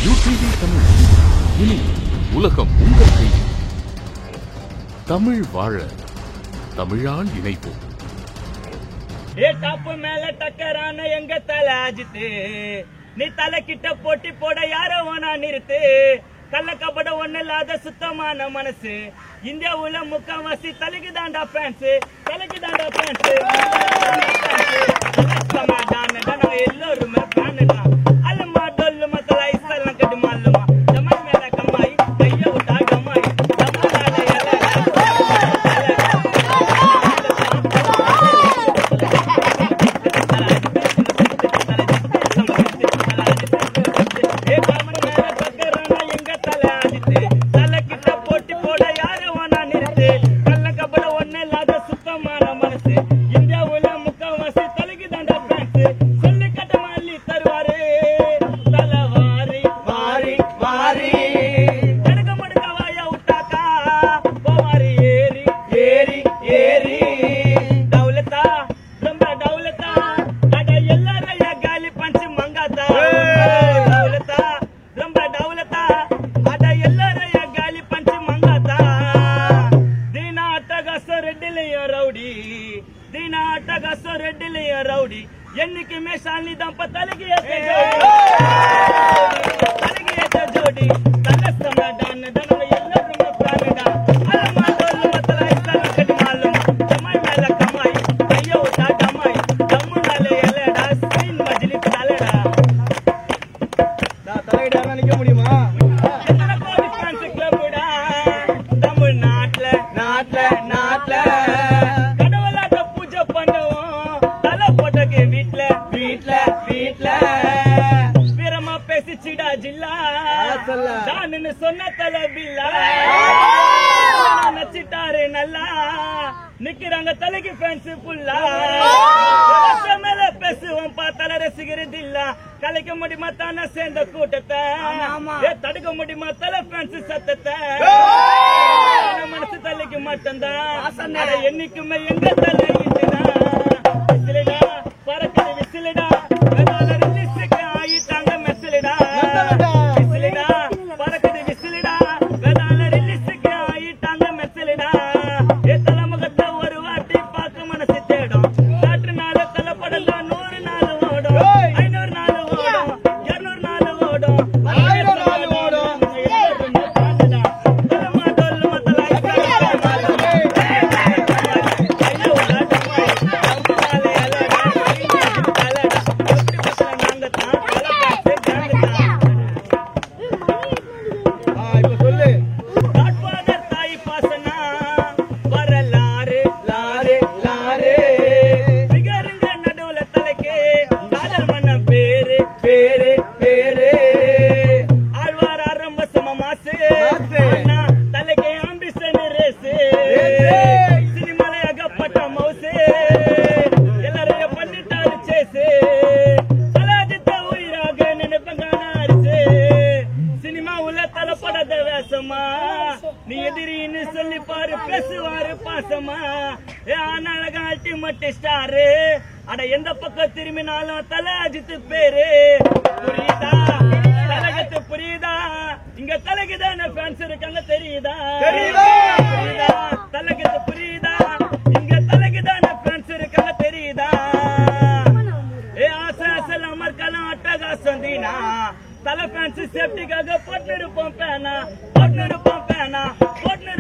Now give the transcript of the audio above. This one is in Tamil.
UTV தமிழ், இனி உலகம் உங்கள் கையில். தமிழ் வாழ தமிழால் இணைப்போம். டாப்பு மேல டக்கரான எங்க தலை அஜித்து, நீ தலை கிட்ட போட்டி போட யாரோ வேணா நிறுத்து. கள்ள கபட ஒண்ணு இல்லாத சுத்தமான மனசு, இந்தியாவுல முக்காவாசி தலைக்கு தாண்டா ஃபேன்ஸ், தலைக்கு தாண்டா ஃபேன்ஸ். எல்லோருமே ஃபேனுடா. அல்லமா டொல்லுமா தலை ஐஸ்லாம் கட்டு மாலுமா ஜமாய் மேல கம்மாய் கைய விட்டா கம்மாய் ரவுடி என்னைக்குமே சாலி தான் தலைக்கு ஏத்த ஜோடி தலை சமாடான தனவ எல்லாருமே பிராணடா. அல்லமா டொல்லுமா தலை ஐஸ்லாம் கட்டு மாலுமா ஜமாய் மேல கம்மாய் கைய விட்டா கம்மாய் தம்மு மேல எல்லடா ஸ்கிரீன் மஜ்லி தலைடா. தலையிடா நிக்க முடியுமா? தமிழ்நாட்டுல நாட்டுல நாட்டுல கடவுளாட்ட பூஜை பண்ணுவோம் தலை போட்டக்கு வீட்டுல வீட்டுல வீட்டுல வீரமா பேசிச்சிடா ஜில்லா தான்னு சொன்ன தலை பில்லா நச்சிட்டாரு நல்லா நிக்கிறாங்க தலைக்கு ஃபேன்ஸ் புல்லா மேல பேசுவோம் தலை ரசிக்கிறது இல்ல கலைக்க முடியுமா தானே சேர்ந்த கூட்டத்தை தடுக்க முடியுமா தலை ஃபேன்ஸ் சத்தத்தை மனசு தலைக்கு மட்டும்தான் என்னைக்குமே எங்க தலை விசிலடா பறக்குது விசிலடா ஆயிட்டாங்க மெசலிடா விசிலடா பறக்குது விசிலடா வேதாள ரிலீஸுக்கு ஆயிட்டாங்க மெசலிடா தலைமுகத்தை ஒரு வாட்டி பார்க்க மனசு தேடும் காற்று நாள் தலைப்படலாம் 100 நாள் ஓடும் 500 நாள் ஓடும் 200 நாள் ஓடும் 1000 நாள் ஓடும். நீ எதிரின்னு சொல்லி பாரு பேசுவாரு பாசமா அழகா அல்டிமேட் ஸ்டாரு அட எந்த பக்கம் திரும்பினாலும் தலை அஜித்து பேரு புரியுதா தலகத்து புரியுதா இங்க தலைக்கு தானே ஃபேன்ஸ் இருக்காங்க தெரியுதா புரியுதா தலகத்து புரியுதா இங்க தலைக்கு தானே ஃபேன்ஸ் இருக்காங்க தெரியுதா ஆசை அசலாம் இருக்கலாம் அட்டகாசம் தீனா தலை ஃபேன்ஸ் சேஃப்டிக்காக போட்டு இருப்போம் பேனா போட்டு இருப்போம் பேனா போட்டு